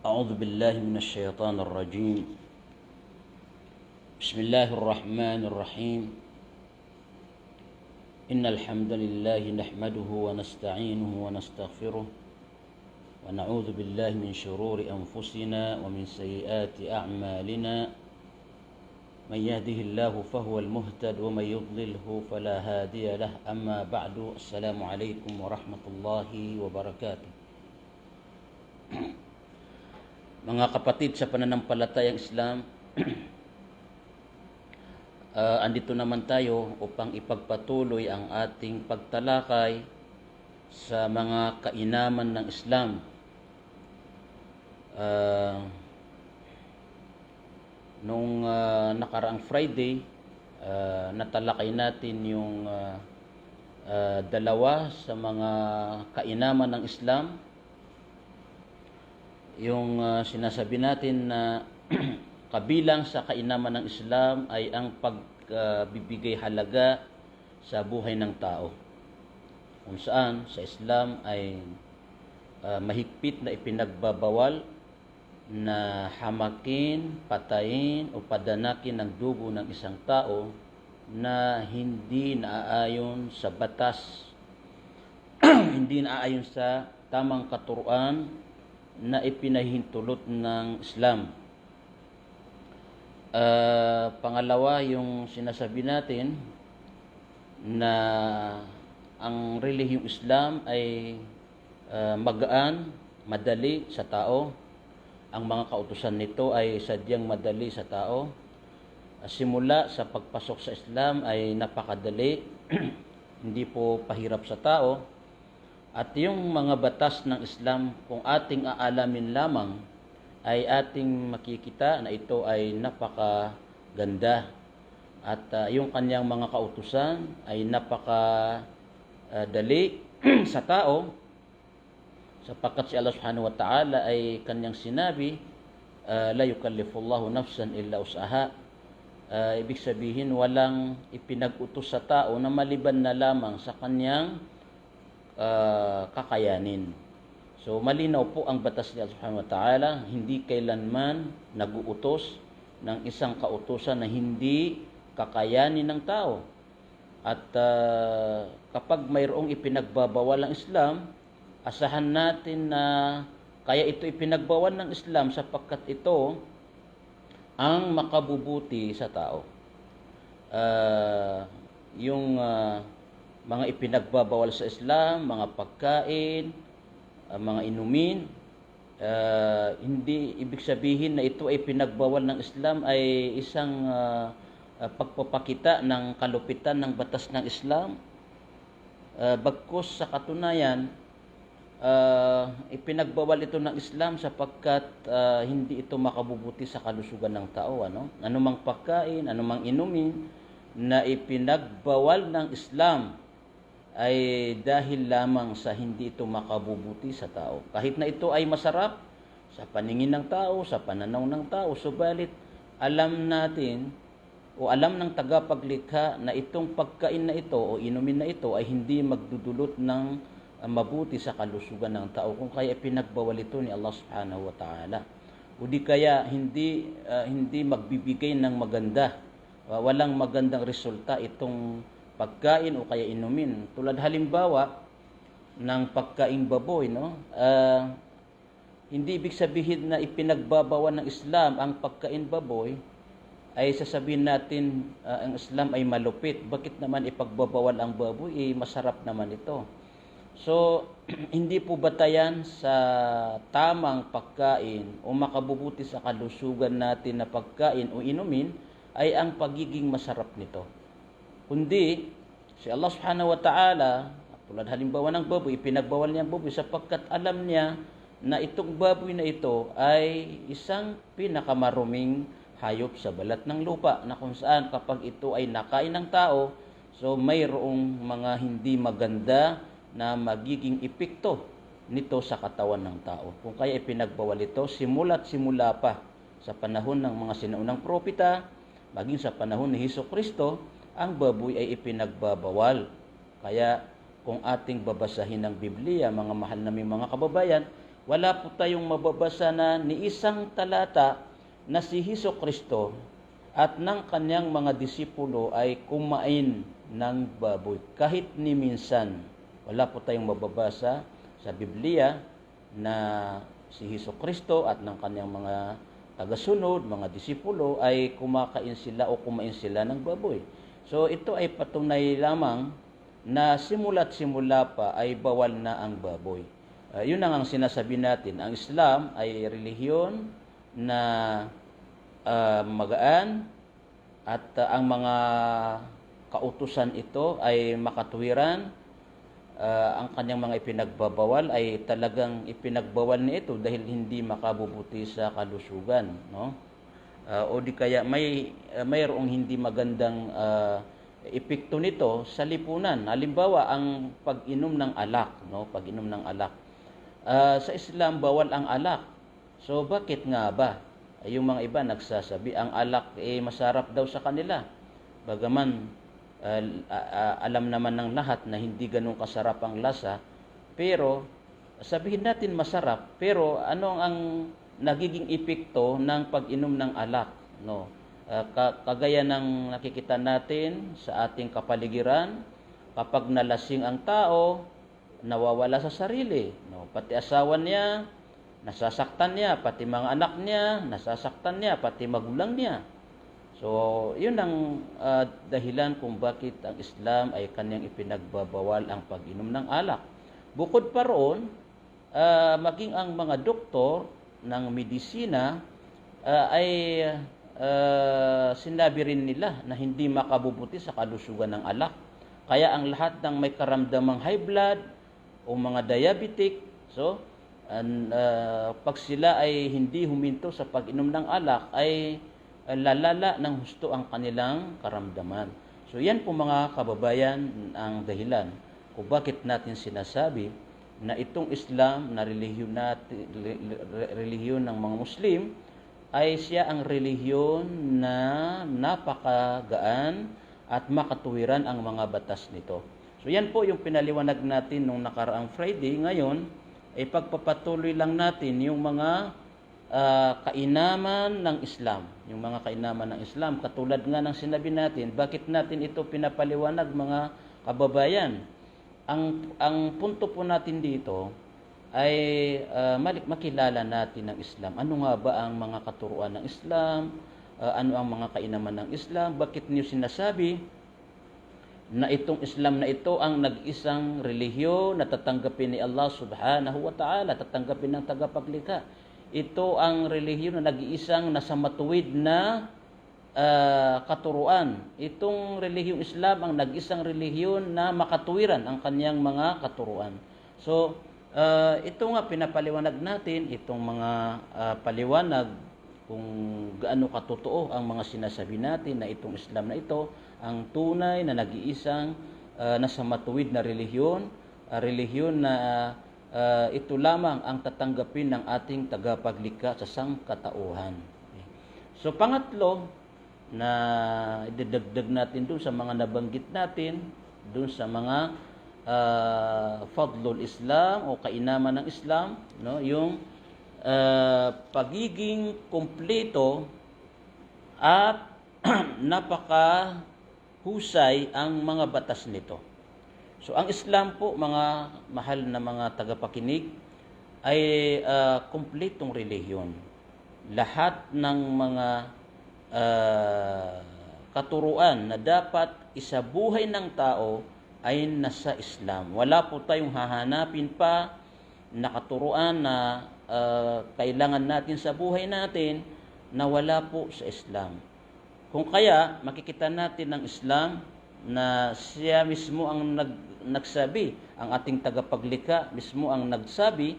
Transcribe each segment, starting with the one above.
أعوذ بالله من الشيطان الرجيم. بسم الله الرحمن الرحيم. إن الحمد لله نحمده ونستعينه ونستغفره ونعوذ بالله من شرور أنفسنا ومن سيئات أعمالنا. من يهده الله فهو المهتد ومن يضلله فلا هادي له. أما بعد، السلام عليكم ورحمة الله وبركاته. Mga kapatid sa pananampalatayang Islam, andito naman tayo upang ipagpatuloy ang ating pagtalakay sa mga kainaman ng Islam. Nung nakaraang Friday, natalakay natin yung dalawa sa mga kainaman ng Islam. Yung sinasabi natin na kabilang sa kainaman ng Islam ay ang pagbibigay halaga sa buhay ng tao. Kung saan sa Islam ay mahigpit na ipinagbabawal na hamakin, patayin o padanakin ng dugo ng isang tao na hindi naaayon sa batas, hindi naaayon sa tamang katuruan na ipinahintulot ng Islam. Pangalawa, yung sinasabi natin na ang relihiyong Islam ay magaan, madali sa tao. Ang mga kautusan nito ay sadyang madali sa tao. Simula sa pagpasok sa Islam ay napakadali, hindi po pahirap sa tao. At yung mga batas ng Islam, kung ating aalamin lamang, ay ating makikita na ito ay napakaganda. At yung kanyang mga kautusan ay napakadali sa tao, sapagkat si Allah subhanahu wa ta'ala ay kanyang sinabi, la yukallifullahu nafsan illa usaha. Ibig sabihin, walang ipinag-utos sa tao na maliban na lamang sa kanyang kakayanin. So malinaw po ang batas ni Allah subhanahu wa ta'ala, hindi kailanman nag-uutos ng isang kautusan na hindi kakayanin ng tao. At kapag mayroong ipinagbabawal ng Islam, asahan natin na kaya ito ipinagbawal ng Islam sapagkat ito ang makabubuti sa tao. Yung mga ipinagbabawal sa Islam, mga pagkain, mga inumin, hindi ibig sabihin na ito ay pinagbawal ng Islam ay isang pagpapakita ng kalupitan ng batas ng Islam. Bagkus sa katunayan, ipinagbawal ito ng Islam sapagkat hindi ito makabubuti sa kalusugan ng tao. Anumang pagkain, anumang inumin na ipinagbawal ng Islam ay dahil lamang sa hindi ito makabubuti sa tao. Kahit na ito ay masarap sa paningin ng tao, sa pananaw ng tao, subalit alam natin o alam ng tagapaglikha na itong pagkain na ito o inumin na ito ay hindi magdudulot ng mabuti sa kalusugan ng tao, kung kaya pinagbawal ito ni Allah subhanahu wa ta'ala. O di kaya hindi magbibigay ng maganda, walang magandang resulta itong pagkain o kaya inumin. Tulad halimbawa ng pagkaing baboy, hindi ibig sabihin na ipinagbabawal ng Islam ang pagkain baboy ay sasabihin natin ang Islam ay malupit. Bakit naman ipagbabawal ang baboy? Masarap naman ito. So, hindi po batayan sa tamang pagkain o makabubuti sa kalusugan natin na pagkain o inumin ay ang pagiging masarap nito. Kundi, si Allah subhanahu wa ta'ala, tulad halimbawa ng baboy, ipinagbawal niya ang baboy sapagkat alam niya na itong baboy na ito ay isang pinakamaruming hayop sa balat ng lupa, na kung saan kapag ito ay nakain ng tao, so mayroong mga hindi maganda na magiging epekto nito sa katawan ng tao. Kung kaya ipinagbawal ito, simula't simula pa sa panahon ng mga sinaunang propeta, maging sa panahon ni Hesukristo, ang baboy ay ipinagbabawal. Kaya kung ating babasahin ng Biblia, mga mahal naming mga kababayan, wala po tayong mababasa na ni isang talata na si Hesukristo at ng kanyang mga disipulo ay kumain ng baboy. Kahit ni minsan, wala po tayong mababasa sa Biblia na si Hesukristo at ng kanyang mga tagasunod, mga disipulo ay kumakain sila o kumain sila ng baboy. So ito ay patunay lamang na simula't simula pa ay bawal na ang baboy. Yun ang sinasabi natin. Ang Islam ay relihiyon na magaan at ang mga kautusan ito ay makatuwiran. Ang kanyang mga ipinagbabawal ay talagang ipinagbawal nito dahil hindi makabubuti sa kalusugan, no? O di kaya mayroong hindi magandang epekto nito sa lipunan. Halimbawa, ang pag-inom ng alak, no? Pag-inom ng alak. Sa Islam bawal ang alak. So bakit nga ba? Yung mga iba nagsasabi ang alak masarap daw sa kanila. Bagaman alam naman ng lahat na hindi ganun kasarap ang lasa, pero sabihin natin masarap, pero ano ang nagiging epekto ng pag-inom ng alak, no? Kagaya ng nakikita natin sa ating kapaligiran, kapag nalasing ang tao, nawawala sa sarili, no? Pati asawa niya nasasaktan niya, pati mga anak niya nasasaktan niya, pati magulang niya. So, yun ang dahilan kung bakit ang Islam ay kanyang ipinagbabawal ang pag-inom ng alak. Bukod pa roon, maging ang mga doktor ng medisina ay sinabi rin nila na hindi makabubuti sa kalusugan ng alak. Kaya ang lahat ng may karamdamang high blood o mga diabetic, so pag sila ay hindi huminto sa pag-inom ng alak ay lalala ng husto ang kanilang karamdaman. So yan po mga kababayan ang dahilan kung bakit natin sinasabi na itong Islam na relihiyon ng mga Muslim ay siya ang relihiyon na napakagaan at makatuwiran ang mga batas nito. So yan po yung pinaliwanag natin nung nakaraang Friday. Ngayon ay pagpapatuloy lang natin yung mga kainaman ng Islam. Yung mga kainaman ng Islam, katulad nga ng sinabi natin, bakit natin ito pinapaliwanag mga kababayan? Ang punto po natin dito ay makilala natin ng Islam. Ano nga ba ang mga katuruan ng Islam? Ano ang mga kainaman ng Islam? Bakit niyo sinasabi na itong Islam na ito ang nag-isang relihiyon na tatanggapin ni Allah subhanahu wa ta'ala, tatanggapin ng tagapaglikha? Ito ang relihiyon na nag-iisang nasa matuwid na katuruan. Itong relihiyong Islam ang nag-isang relihiyon na makatuwiran ang kanyang mga katuruan. So, ito nga pinapaliwanag natin, itong mga paliwanag kung gaano katotoo ang mga sinasabi natin na itong Islam na ito ang tunay na nag-iisang nasa matuwid na relihiyon, relihiyon na ito lamang ang tatanggapin ng ating tagapaglikha sa sangkatauhan. So pangatlo na idadagdag natin dun sa mga nabanggit natin, dun sa mga fadlul Islam o kainaman ng Islam, no, yung pagiging kumpleto at napakahusay ang mga batas nito. So ang Islam po, mga mahal na mga tagapakinig, ay kumpletong relihiyon. Lahat ng mga katuruan na dapat isabuhay ng tao ay nasa Islam. Wala po tayong hahanapin pa na katuruan na kailangan natin sa buhay natin na wala po sa Islam. Kung kaya, makikita natin ng Islam na siya mismo ang nagsabi, ang ating tagapaglikha mismo ang nagsabi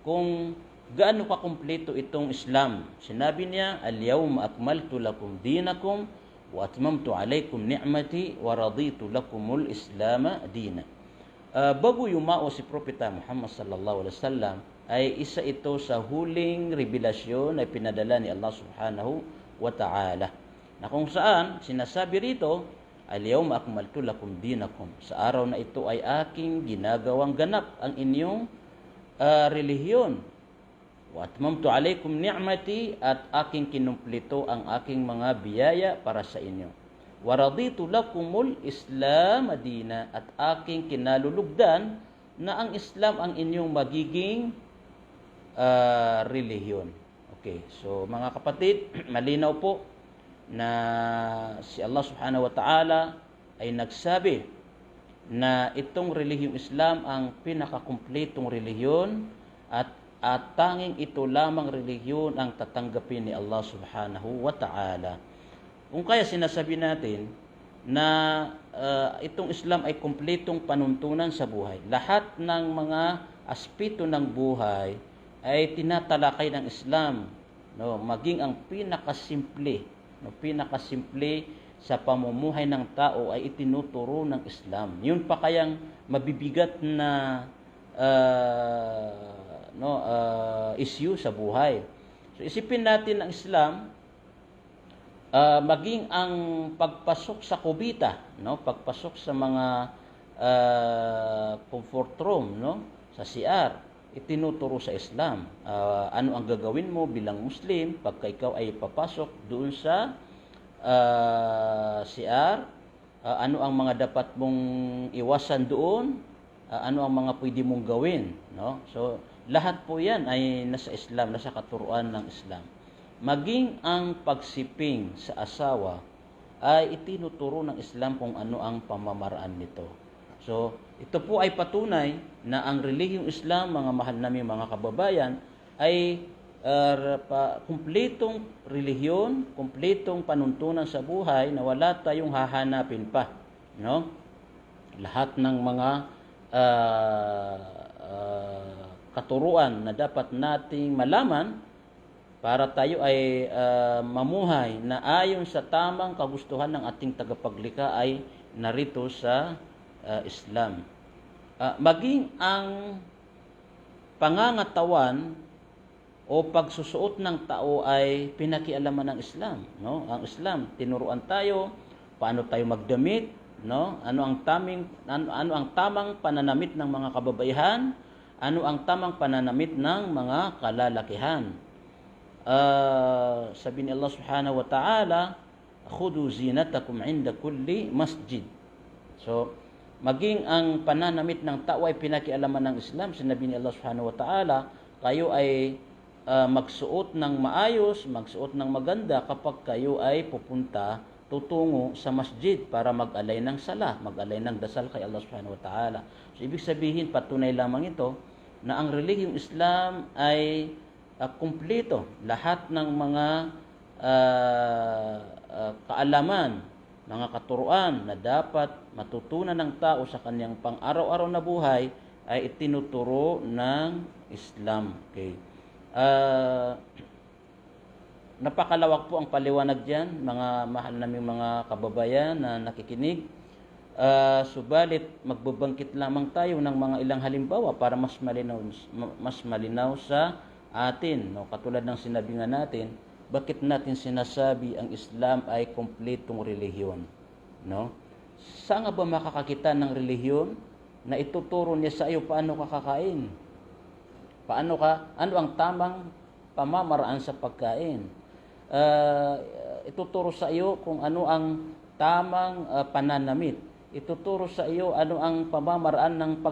kung gaano kakumpleto itong Islam. Sinabi niya, "Al-yawma akmaltu lakum dinakum wa atmamtu alaykum ni'mati wa raditu lakumul Islam dina." Bago yumao si Propeta Muhammad sallallahu alaihi wasallam ay isa ito sa huling revelasyon na pinadala ni Allah subhanahu wa ta'ala. Na kung saan sinasabi rito, "Al-yawma akmaltu lakum dinakum." Sa araw na ito ay aking ginagawang ganap ang inyong relihiyon. Wa atmamtu alaykum ni'mati, at aking kinumplito ang aking mga biyaya para sa inyo. Wa raditu lakumul Islam madina, at aking kinalulugdan na ang Islam ang inyong magiging relihiyon. Okay, so mga kapatid, malinaw po na si Allah subhanahu wa ta'ala ay nagsabi na itong relihiyong Islam ang pinakakumpletong relihiyon, at tanging ito lamang relihiyon ang tatanggapin ni Allah subhanahu wa ta'ala. Kung kaya sinasabi natin na itong Islam ay kumpletong panuntunan sa buhay. Lahat ng mga aspeto ng buhay ay tinatalakay ng Islam, no, maging ang pinakasimple sa pamumuhay ng tao ay itinuturo ng Islam. Yun pa kayang mabibigat na issue sa buhay. So isipin natin ang Islam, maging ang pagpasok sa kubita, no, pagpasok sa mga comfort room, no, sa CR, itinuturo sa Islam. Ano ang gagawin mo bilang Muslim pagka ikaw ay papasok doon sa CR, ano ang mga dapat mong iwasan doon, ano ang mga pwede mong gawin, no? So lahat po 'yan ay nasa Islam, nasa katuruan ng Islam. Maging ang pagsiping sa asawa ay itinuturo ng Islam kung ano ang pamamaraan nito. So, ito po ay patunay na ang relihiyong Islam, mga mahal naming mga kababayan, ay kumpletong relihiyon, kumpletong panuntunan sa buhay na wala tayong hahanapin pa, no? Lahat ng mga katuruan na dapat nating malaman para tayo ay mamuhay na ayon sa tamang kagustuhan ng ating tagapaglikha ay narito sa Islam. Maging ang pangangatawan o pagsusuot ng tao ay pinakialaman ng Islam, no? Ang Islam, tinuruan tayo paano tayo magdamit, no? Ano ang tamang pananamit ng mga kababaihan, ano ang tamang pananamit ng mga kalalakihan. Sabi ni Allah subhanahu wa ta'ala, khudu zinatakum inda kulli masjid. So, maging ang pananamit ng tao ay pinakialaman ng Islam. Sinabi ni Allah subhanahu wa ta'ala, kayo ay magsuot ng maayos, magsuot ng maganda kapag kayo ay tutungo sa masjid para mag-alay ng sala, mag-alay ng dasal kay Allah subhanahu wa ta'ala. So, ibig sabihin, patunay lamang ito na ang relihiyong Islam ay kumpleto. Lahat ng mga kaalaman, mga katuruan na dapat matutunan ng tao sa kanyang pang-araw-araw na buhay ay itinuturo ng Islam. Okay. Napakalawak po ang paliwanag diyan, mga mahal naming mga kababayan na nakikinig. Subalit magbabangkit lamang tayo ng mga ilang halimbawa para mas malinaw sa atin, no? Katulad ng sinabi nga natin, bakit natin sinasabi ang Islam ay kumpletong relihiyon, no? Saan nga ba makakakita ng relihiyon na ituturo niya sa iyo paano ka kakain? Ano ang tamang pamamaraan sa pagkain? Ituturo sa iyo kung ano ang tamang pananamit. Ituturo sa iyo ano ang pamamaraan ng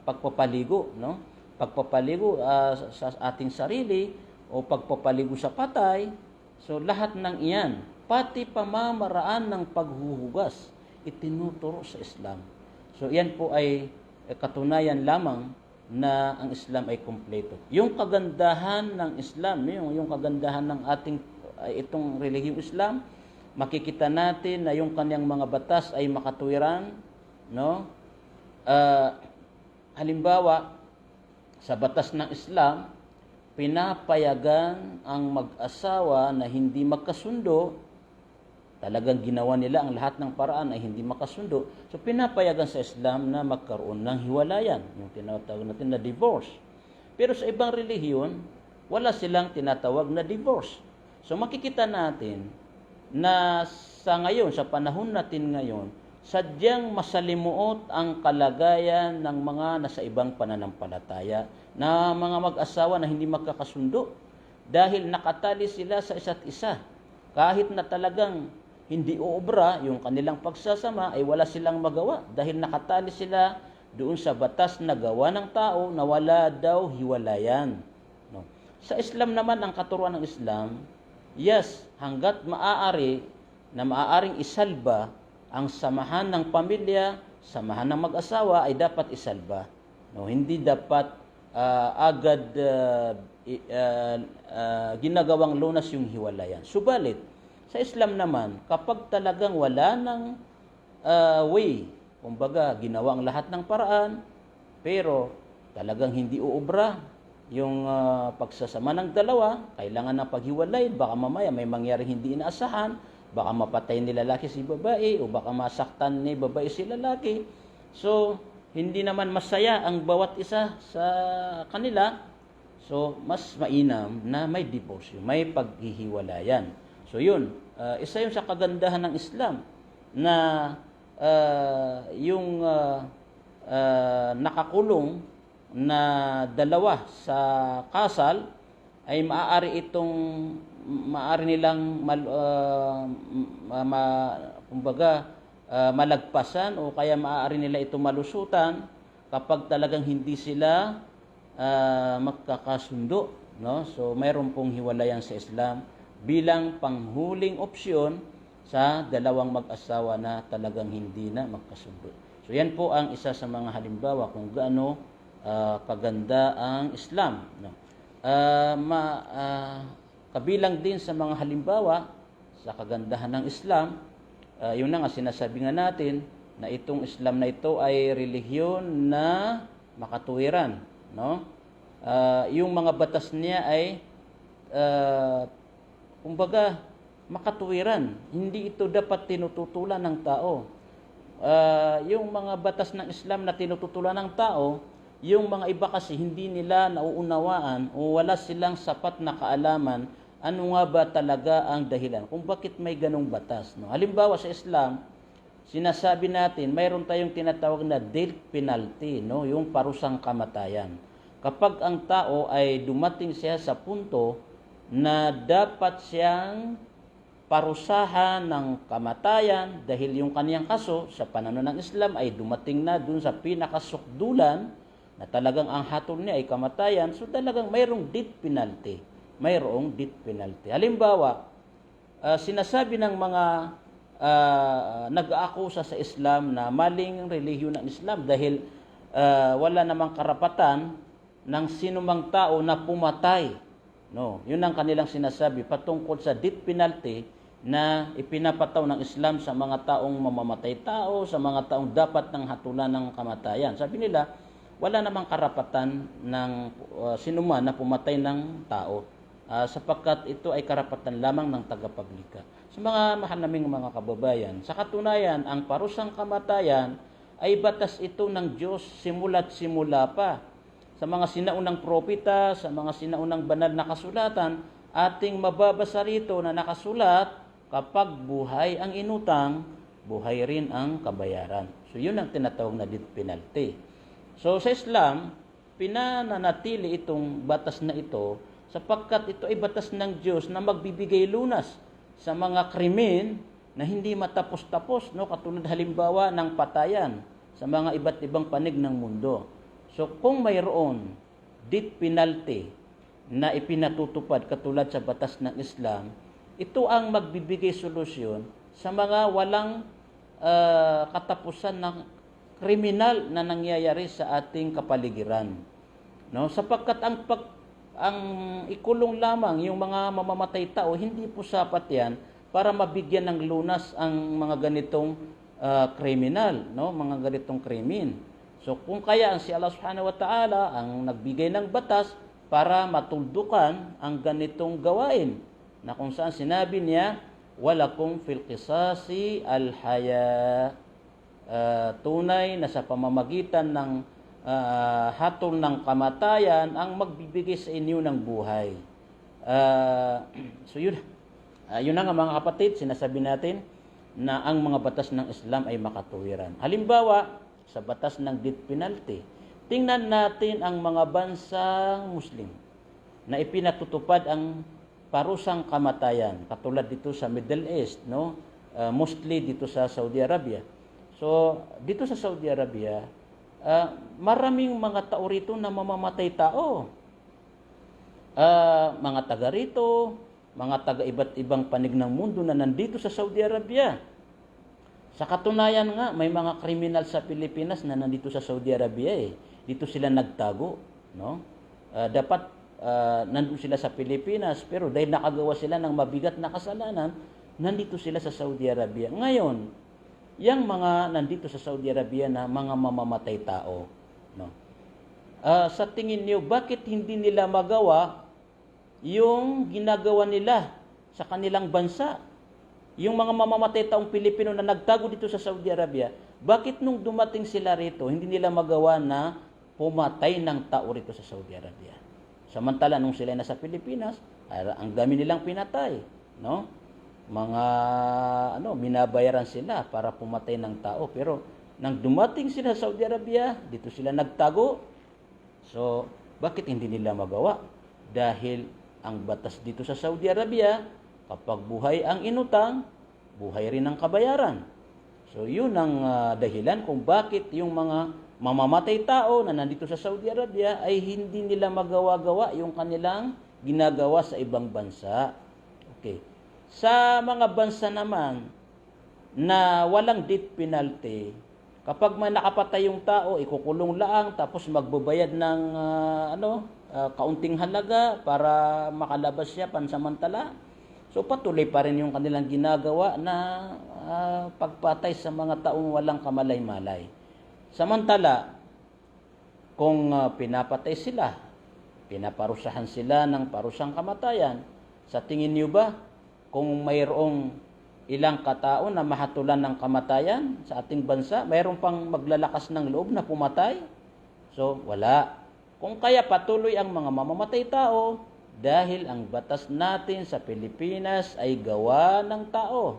pagpapaligo, no? Pagpapaligo sa ating sarili o pagpapaligo sa patay. So lahat ng iyan, pati pamamaraan ng paghuhugas, itinuturo sa Islam. So yan po ay katunayan lamang na ang Islam ay kumpleto. Yung kagandahan ng Islam, yung kagandahan ng ating itong relihiyong Islam, makikita natin na yung kanyang mga batas ay makatuwiran, no? Halimbawa, sa batas ng Islam, pinapayagan ang mag-asawa na hindi magkasundo. Talagang ginawa nila ang lahat ng paraan ay hindi makasundo. So pinapayagan sa Islam na magkaroon ng hiwalayan, yung tinatawag natin na divorce. Pero sa ibang relihiyon, wala silang tinatawag na divorce. So makikita natin na sa ngayon, sa panahon natin ngayon, sadyang masalimuot ang kalagayan ng mga nasa ibang pananampalataya na mga mag-asawa na hindi magkakasundo dahil nakatali sila sa isa't isa. Kahit na talagang hindi uobra yung kanilang pagsasama ay wala silang magawa dahil nakatali sila doon sa batas na gawa ng tao na wala daw hiwalayan. No. Sa Islam naman, ang katuruan ng Islam, yes, hanggat maaari na maaaring isalba ang samahan ng pamilya, samahan ng mag-asawa ay dapat isalba. No, hindi dapat agad ginagawang lunas yung hiwalayan. Subalit, sa Islam naman, kapag talagang wala ng way, kumbaga ginawa ang lahat ng paraan, pero talagang hindi uubra yung pagsasama ng dalawa, kailangan ng paghiwalay, baka mamaya may mangyaring hindi inaasahan, baka mapatay ni lalaki si babae o baka masaktan ni babae si lalaki. So, hindi naman masaya ang bawat isa sa kanila. So, mas mainam na may divorce, may paghihiwalayan. So, yun. Isa yun sa kagandahan ng Islam na yung nakakulong na dalawa sa kasal ay maaari nilang malagpasan o kaya maaari nila ito malusutan kapag talagang hindi sila magkakasundo, no? So mayroon pong hiwalayan sa Islam bilang panghuling opsyon sa dalawang mag-asawa na talagang hindi na magkasundo. So yan po ang isa sa mga halimbawa kung gaano kaganda ang Islam, no? Kabilang din sa mga halimbawa sa kagandahan ng Islam, yun na nga sinasabi nga natin na itong Islam na ito ay relihiyon na makatuwiran, no? Yung mga batas niya ay kumbaga makatuwiran. Hindi ito dapat tinututulan ng tao. Yung mga batas ng Islam na tinututulan ng tao, yung mga iba kasi hindi nila nauunawaan o wala silang sapat na kaalaman ano nga ba talaga ang dahilan kung bakit may ganong batas, no? Halimbawa sa Islam, sinasabi natin mayroon tayong tinatawag na death penalty, no? Yung parusang kamatayan. Kapag ang tao ay dumating siya sa punto na dapat siyang parusahan ng kamatayan dahil yung kaniyang kaso sa pananaw ng Islam ay dumating na dun sa pinakasukdulan na talagang ang hatol niya ay kamatayan, so talagang mayroong death penalty. Mayroong death penalty. Halimbawa, sinasabi ng mga nag-aakusa sa Islam na maling relihiyon ng Islam dahil wala namang karapatan ng sinumang tao na pumatay. No, yun ang kanilang sinasabi patungkol sa death penalty na ipinapataw ng Islam sa mga taong mamamatay tao, sa mga taong dapat ng hatulan ng kamatayan. Sabi nila, wala namang karapatan ng sinuman na pumatay ng tao sapagkat ito ay karapatan lamang ng tagapaglikha. Sa mga mahal naming mga kababayan, sa katunayan, ang parusang kamatayan ay batas ito ng Diyos simula't simula pa. Sa mga sinaunang propeta, sa mga sinaunang banal na kasulatan, ating mababasa rito na nakasulat, kapag buhay ang inutang, buhay rin ang kabayaran. So yun ang tinatawag na death penalty. So sa Islam, pinananatili itong batas na ito sapagkat ito ay batas ng Diyos na magbibigay lunas sa mga krimen na hindi matapos-tapos, no? Katulad halimbawa ng patayan sa mga iba't ibang panig ng mundo. So kung mayroon death penalty na ipinatutupad katulad sa batas ng Islam, ito ang magbibigay solusyon sa mga walang katapusan ng kriminal na nangyayari sa ating kapaligiran. No? Sapagkat ang ikulong lamang yung mga mamamatay tao, hindi po sapat yan para mabigyan ng lunas ang mga ganitong kriminal, no? Mga ganitong krimen. So kung kaya ang si Allah Subhanahu wa Ta'ala ang nagbigay ng batas para matuldukan ang ganitong gawain, na kung saan sinabi niya, walakum fil qisasi al-haya, tunay na sa pamamagitan ng hatol ng kamatayan ang magbibigay sa inyo ng buhay. So yun na nga mga kapatid, sinasabi natin na ang mga batas ng Islam ay makatuwiran. Halimbawa, sa batas ng death penalty, tingnan natin ang mga bansang Muslim na ipinatutupad ang parusang kamatayan, katulad dito sa Middle East, no? Mostly dito sa Saudi Arabia. So, dito sa Saudi Arabia, maraming mga tao rito na mamamatay tao. Mga taga rito, mga taga iba't ibang panig ng mundo na nandito sa Saudi Arabia. Sa katunayan nga, may mga kriminal sa Pilipinas na nandito sa Saudi Arabia eh. Dito sila nagtago, no? Dapat nandun sila sa Pilipinas, pero dahil nakagawa sila ng mabigat na kasalanan, nandito sila sa Saudi Arabia. Ngayon, yang mga nandito sa Saudi Arabia na mga mamamatay tao, no? Sa tingin niyo, bakit hindi nila magawa yung ginagawa nila sa kanilang bansa? Yung mga mamamatay taong Pilipino na nagtago dito sa Saudi Arabia, bakit nung dumating sila rito, hindi nila magawa na pumatay ng tao rito sa Saudi Arabia? Samantala, nung sila nasa Pilipinas, ang dami nilang pinatay, no? Mga binabayaran sila para pumatay ng tao, pero nang dumating sila sa Saudi Arabia, dito sila nagtago. So, bakit hindi nila magawa? Dahil ang batas dito sa Saudi Arabia, kapag buhay ang inutang, buhay rin ang kabayaran. So, yun ang dahilan kung bakit yung mga mamamatay tao na nandito sa Saudi Arabia ay hindi nila magawa-gawa yung kanilang ginagawa sa ibang bansa. Okay. Sa mga bansa naman na walang death penalty, kapag may nakapatay yung tao, ikukulong lang tapos magbabayad ng kaunting halaga para makalabas siya pansamantala. So patuloy pa rin yung kanilang ginagawa na pagpatay sa mga taong walang kamalay-malay. Samantala, kung pinapatay sila, pinaparusahan sila ng parusang kamatayan, sa tingin niyo ba, kung mayroong ilang katao na mahatulan ng kamatayan sa ating bansa, mayroong pang maglalakas ng loob na pumatay? So, wala. Kung kaya patuloy ang mga mamamatay tao, dahil ang batas natin sa Pilipinas ay gawa ng tao.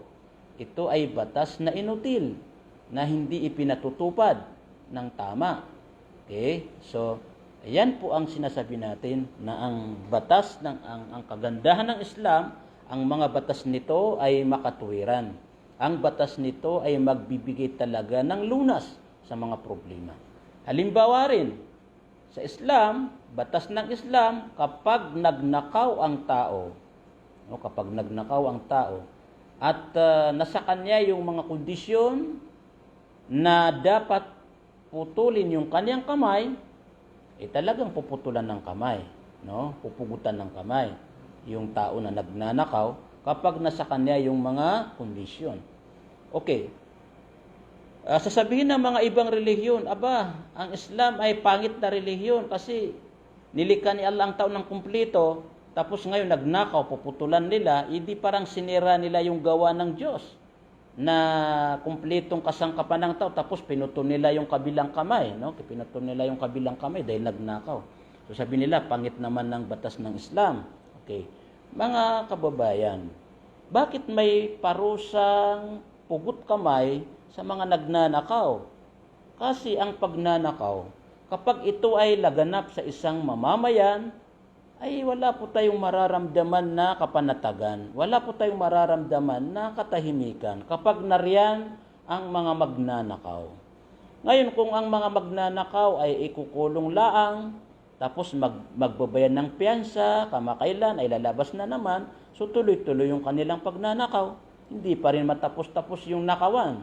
Ito ay batas na inutil, na hindi ipinatutupad ng tama. Okay? So, ayan po ang sinasabi natin na ang batas ang kagandahan ng Islam, ang mga batas nito ay makatuwiran. Ang batas nito ay magbibigay talaga ng lunas sa mga problema. Halimbawa rin, sa Islam, batas ng Islam, kapag nagnakaw ang tao, at nasa kanya yung mga kondisyon na dapat putulin yung kanyang kamay, talagang puputulan ng kamay, no? Pupugutan ng kamay yung tao na nagnanakaw kapag nasa kanya yung mga kondisyon. Okay. Sasabihin ng mga ibang relihiyon, ang Islam ay pangit na relihiyon kasi nilikha ni Allah ang tao ng kumpleto, tapos ngayon nagnakaw, puputulan nila, hindi parang sinira nila yung gawa ng Diyos na kumpletong kasangkapan ng tao, tapos pinutol nila yung kabilang kamay, no? Pinutol nila yung kabilang kamay dahil nagnakaw. So sabi nila, pangit naman ng batas ng Islam. Okay. Mga kababayan, bakit may parusang pugot kamay sa mga nagnanakaw? Kasi ang pagnanakaw, kapag ito ay laganap sa isang mamamayan, ay wala po tayong mararamdaman na kapanatagan. Wala po tayong mararamdaman na katahimikan kapag nariyan ang mga magnanakaw. Ngayon, kung ang mga magnanakaw ay ikukulong laang, tapos magbabayad ng piyansa, kamakailan ay lalabas na naman, so tuloy-tuloy yung kanilang pagnanakaw. Hindi pa rin matapos-tapos yung nakawan.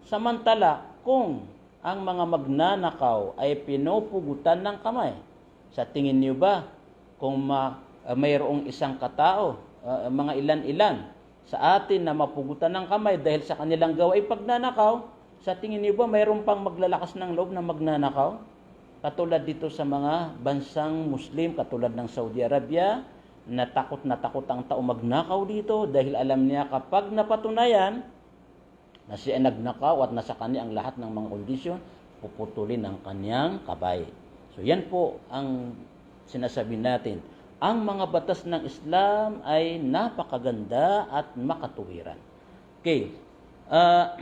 Samantala, kung ang mga magnanakaw ay pinupugutan ng kamay, sa tingin niyo ba, kung mayroong isang katao, mga ilan-ilan sa atin na mapugutan ng kamay dahil sa kanilang gawa ay pagnanakaw, sa tingin niyo ba mayroong pang maglalakas ng loob na magnanakaw? Katulad dito sa mga bansang Muslim, katulad ng Saudi Arabia, na takot ang tao magnakaw dito dahil alam niya kapag napatunayan na siya ay nagnakaw at nasa kanya ang lahat ng mga kondisyon, puputulin ang kanyang kabay. So yan po ang sinasabi natin. Ang mga batas ng Islam ay napakaganda at makatuwiran. Okay. Ah,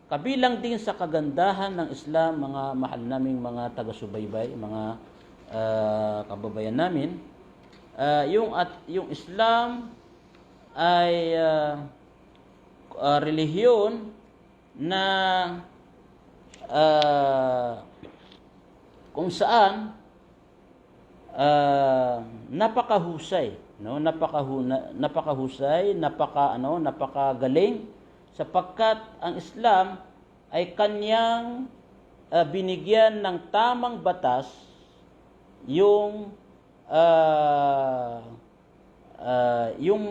kabilang din sa kagandahan ng Islam, mga mahal naming mga taga-subaybay, mga kababayan namin, yung Islam ay relihiyon na kung saan napakahusay, no, napakahusay, napakagaling, sapagkat ang Islam ay kanyang binigyan ng tamang batas yung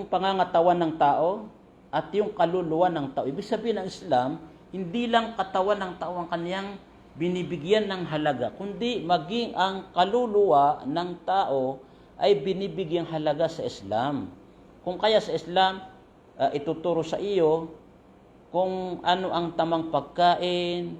pangangatawan ng tao at yung kaluluwa ng tao. Ibig sabihin ng Islam, hindi lang katawan ng tao ang kanyang binibigyan ng halaga, kundi maging ang kaluluwa ng tao ay binibigyang halaga sa Islam. Kung kaya sa Islam, ituturo sa iyo kung ano ang tamang pagkain,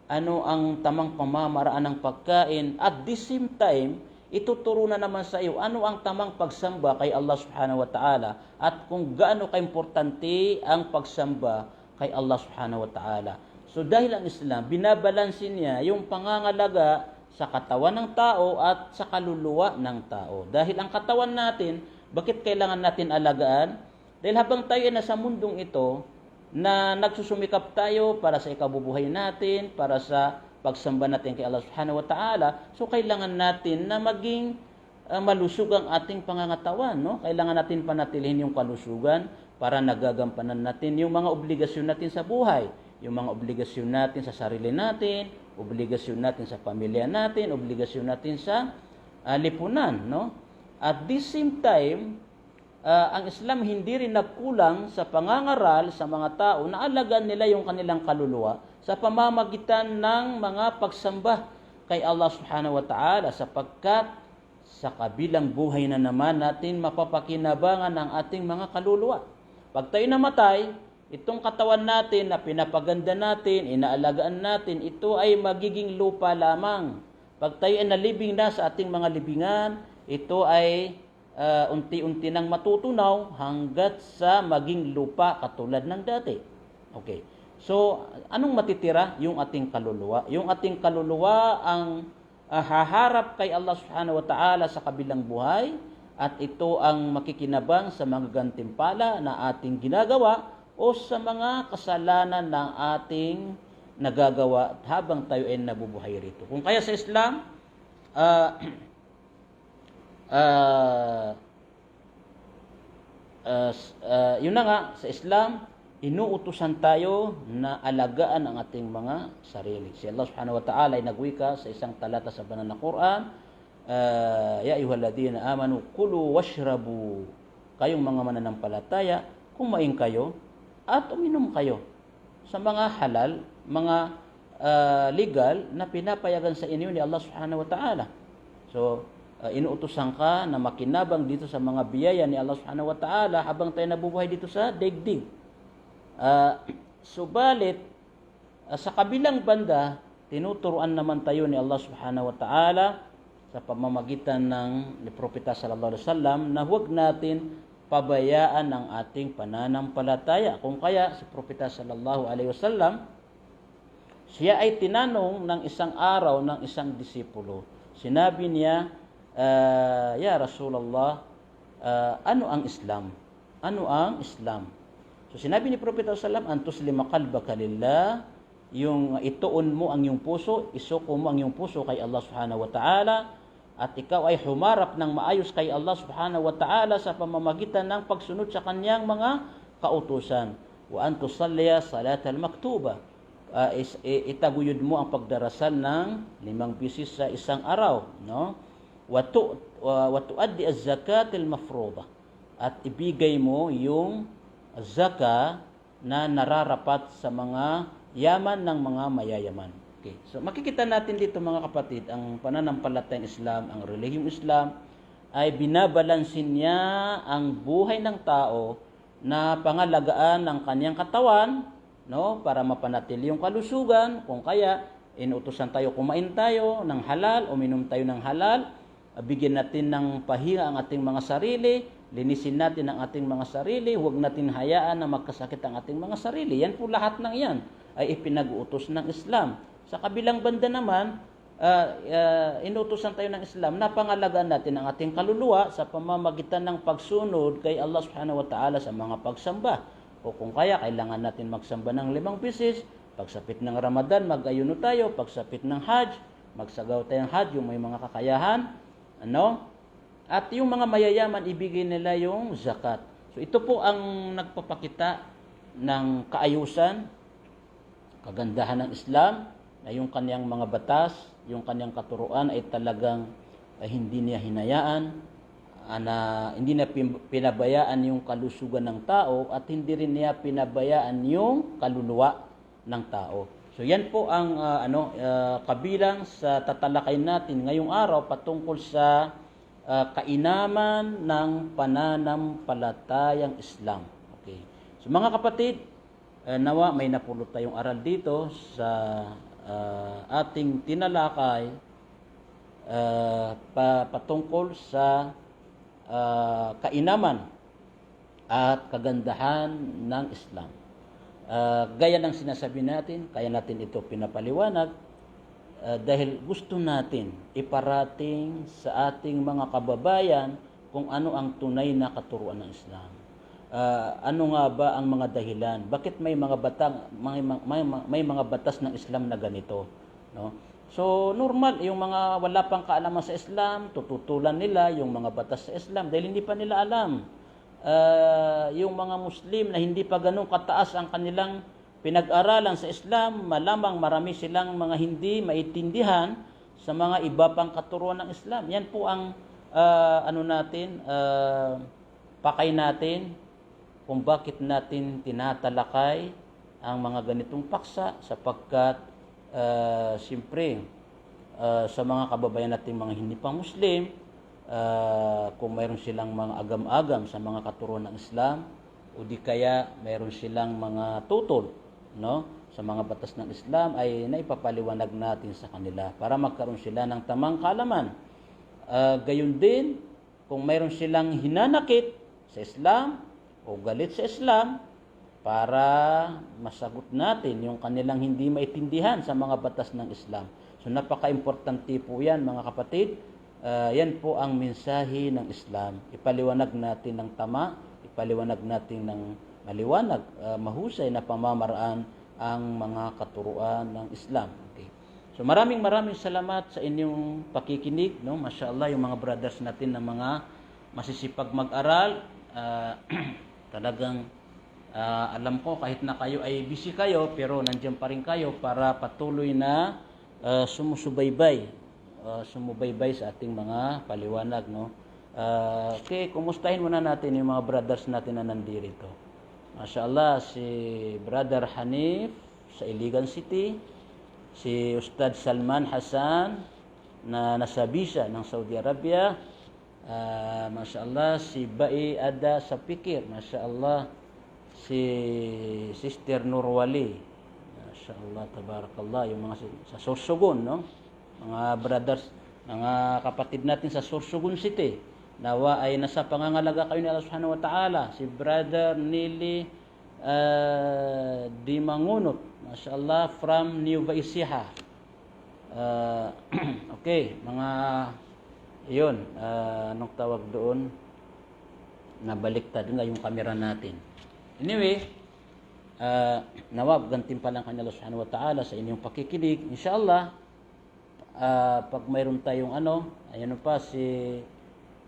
ano ang tamang pamamaraan ng pagkain, at the same time, ituturo na naman sa iyo ano ang tamang pagsamba kay Allah subhanahu wa ta'ala at kung gaano kaimportante ang pagsamba kay Allah subhanahu wa ta'ala. So dahil ang Islam, binabalansin niya yung pangangalaga sa katawan ng tao at sa kaluluwa ng tao. Dahil ang katawan natin, bakit kailangan natin alagaan? Dahil habang tayo ay nasa mundong ito, na nagsusumikap tayo para sa ikabubuhay natin, para sa pagsamba natin kay Allah subhanahu wa ta'ala, so kailangan natin na maging malusog ang ating pangangatawan, no? Kailangan natin panatilihin yung kalusugan para nagagampanan natin yung mga obligasyon natin sa buhay, yung mga obligasyon natin sa sarili natin, obligasyon natin sa pamilya natin, obligasyon natin sa lipunan, no? At the same time, ang Islam hindi rin nagkulang sa pangangaral sa mga tao na alagaan nila yung kanilang kaluluwa sa pamamagitan ng mga pagsamba kay Allah subhanahu wa ta'ala, sapagkat sa kabilang buhay na naman natin mapapakinabangan ang ating mga kaluluwa. Pag tayo namatay, itong katawan natin na pinapaganda natin, inaalagaan natin, ito ay magiging lupa lamang. Pag tayo ay nalibing na sa ating mga libingan, ito ay unti-unti nang matutunaw hanggat sa maging lupa katulad ng dati. Okay. So, anong matitira? Yung ating kaluluwa. Yung ating kaluluwa ang haharap kay Allah subhanahu wa ta'ala sa kabilang buhay, at ito ang makikinabang sa mga gantimpala na ating ginagawa o sa mga kasalanan na ating nagagawa habang tayo ay nabubuhay rito. Kung kaya sa Islam, yun na nga, sa Islam, inuutusan tayo na alagaan ang ating mga sarili. Si Allah subhanahu wa ta'ala ay nagwika sa isang talata sa banal na Quran, ya ayyuhalladhina amanu kulu washrabu, kayong mga mananampalataya, kumain kayo at uminom kayo sa mga halal, mga legal na pinapayagan sa inyo ni Allah subhanahu wa ta'ala. So, inuutusan ka na makinabang dito sa mga biyaya ni Allah subhanahu wa ta'ala habang tayo nabubuhay dito sa daigdig. Subalit, sa kabilang banda, tinuturuan naman tayo ni Allah subhanahu wa ta'ala sa pamamagitan ng Propeta sallallahu alaihi wasallam na huwag natin pabayaan ang ating pananampalataya. Kung kaya si Propeta sallallahu alaihi wasallam, siya ay tinanong ng isang araw ng isang disipulo. Sinabi niya, ya Rasulullah, ano ang Islam? Ano ang Islam? So sinabi ni Propeta sallallahu alaihi wasallam, antuslima qalbaka lillah, yung ituon mo ang iyong puso, isuko mo ang iyong puso kay Allah subhanahu wa ta'ala, at ikaw ay humarap ng maayos kay Allah subhanahu wa ta'ala sa pamamagitan ng pagsunod sa kanyang mga kautusan. Wa an tusalliya salatal maktuba, itaguyod mo ang pagdarasal ng 5 bisis sa isang araw, no? Wa tuaddi az-zakatil mafruḍa, at ibigay mo yung zaka na nararapat sa mga yaman ng mga mayayaman. Okay. So makikita natin dito mga kapatid, ang pananampalatayang Islam, ang relihiyong Islam ay binabalansin niya ang buhay ng tao na pangalagaan ng kanyang katawan, no, para mapanatili yung kalusugan. Kung kaya inuutosan tayo kumain tayo ng halal, uminom tayo ng halal, bigyan natin ng pahinga ang ating mga sarili, linisin natin ang ating mga sarili, huwag natin hayaan na magkasakit ang ating mga sarili. Yan po lahat ng yan ay ipinag-uutos ng Islam. Sa kabilang banda naman, inutusan tayo ng Islam na pangalagaan natin ang ating kaluluwa sa pamamagitan ng pagsunod kay Allah subhanahu wa ta'ala sa mga pagsamba. O kung kaya, kailangan natin magsamba ng 5 beses. Pagsapit ng Ramadan, mag-ayuno tayo. Pagsapit ng Hajj, magsagaw tayong Hajj, yung may mga kakayahan. At yung mga mayayaman, ibigay nila yung zakat. So ito po ang nagpapakita ng kaayusan, kagandahan ng Islam, na yung kanyang mga batas, yung kanyang katuruan ay talagang hindi niya hinayaan, hindi niya pinabayaan yung kalusugan ng tao at hindi rin niya pinabayaan yung kaluluwa ng tao. So yan po ang kabilang sa tatalakay natin ngayong araw patungkol sa kainaman ng pananampalatayang Islam. Okay. So mga kapatid, nawa may napulot tayong aral dito sa ating tinalakay patungkol sa kainaman at kagandahan ng Islam. Gaya ng sinasabi natin, kaya natin ito pinapaliwanag dahil gusto natin iparating sa ating mga kababayan kung ano ang tunay na katuruan ng Islam. Ano nga ba ang mga dahilan? Bakit may mga may mga batas ng Islam na ganito, no? So normal yung mga wala pang kaalaman sa Islam, tututulan nila yung mga batas sa Islam dahil hindi pa nila alam. Yung mga Muslim na hindi pa ganun kataas ang kanilang pinag-aralan sa Islam, malamang marami silang mga hindi maitindihan sa mga iba pang katuruan ng Islam. Yan po ang pakay natin kung bakit natin tinatalakay ang mga ganitong paksa sapagkat siyempre sa mga kababayan natin mga hindi pa Muslim, kung mayroon silang mga agam-agam sa mga katuruan ng Islam o di kaya mayroon silang mga tutol, no, sa mga batas ng Islam ay naipapaliwanag natin sa kanila para magkaroon sila ng tamang kaalaman. Gayon din kung mayroon silang hinanakit sa Islam o galit sa Islam, para masagot natin yung kanilang hindi maintindihan sa mga batas ng Islam. So napaka-importante po yan mga kapatid. Yan po ang mensahe ng Islam. Ipaliwanag natin ng tama, ipaliwanag natin ng maliwanag, mahusay na pamamaraan ang mga katuruan ng Islam. Okay. So maraming salamat sa inyong pakikinig, no? Mashallah yung mga brothers natin na mga masisipag mag-aral. Talagang alam ko kahit na kayo ay busy kayo pero nandiyan pa rin kayo para patuloy na sumusubaybay sa ating mga paliwanag, no? Okay, kumustahin muna natin yung mga brothers natin na nandito. Mashallah, si Brother Hanif sa Iligan City, si Ustad Salman Hassan na nasa Bisa ng Saudi Arabia, mashallah, si Bai Ada sa Pikir, mashallah, si Sister Nurwali, mashallah, tabarakallah, yung mga sa Sorsogon, no? Mga brothers, mga kapatid natin sa Sorsogon City, nawa ay nasa pangangalaga kayo ni Allah subhanahu wa ta'ala. Si Brother Nili Dimangunot, mashallah, from New Baisiha. Okay, mga yun, anong tawag doon? Nabaliktad nga yung camera natin. Anyway, nawab gantimpalan ka ni Allah subhanahu wa ta'ala sa inyong pakikinig. Inshallah, pag mayroon tayong ayan pa si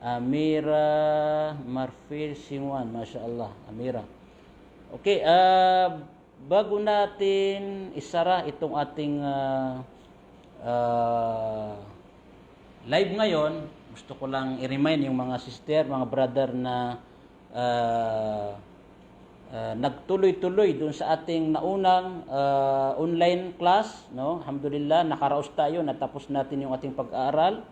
Amira Marfil Singwan, mashallah, Amira. Okay, bago natin isara itong ating live ngayon, gusto ko lang i-remind yung mga sister, mga brother na nagtuloy-tuloy doon sa ating naunang online class, no? Alhamdulillah, nakaraos tayo, natapos natin yung ating pag-aaral.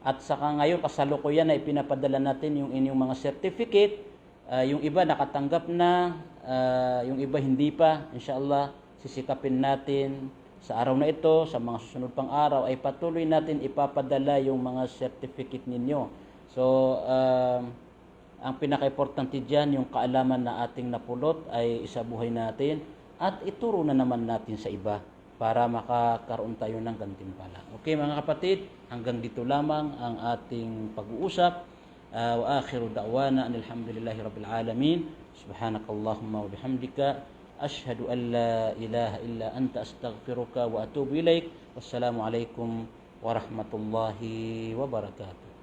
At saka ngayon, kasalukuyan na ipinapadala natin yung inyong mga certificate. Yung iba nakatanggap na, yung iba hindi pa. Inshallah, sisikapin natin sa araw na ito, sa mga susunod pang araw, ay patuloy natin ipapadala yung mga certificate ninyo. So, ang pinaka-importante dyan, yung kaalaman na ating napulot ay isabuhay natin at ituro na naman natin sa iba para makakaroon tayo ng gantimpala. Okay mga kapatid, hanggang dito lamang ang ating pag-uusap. Wa akhiru da'wana alhamdulillahi rabbil alamin. Subhanakallahumma wa bihamdika ashhadu an la ilaha illa anta astaghfiruka wa atubu ilaik. Wassalamu alaikum warahmatullahi wabarakatuh.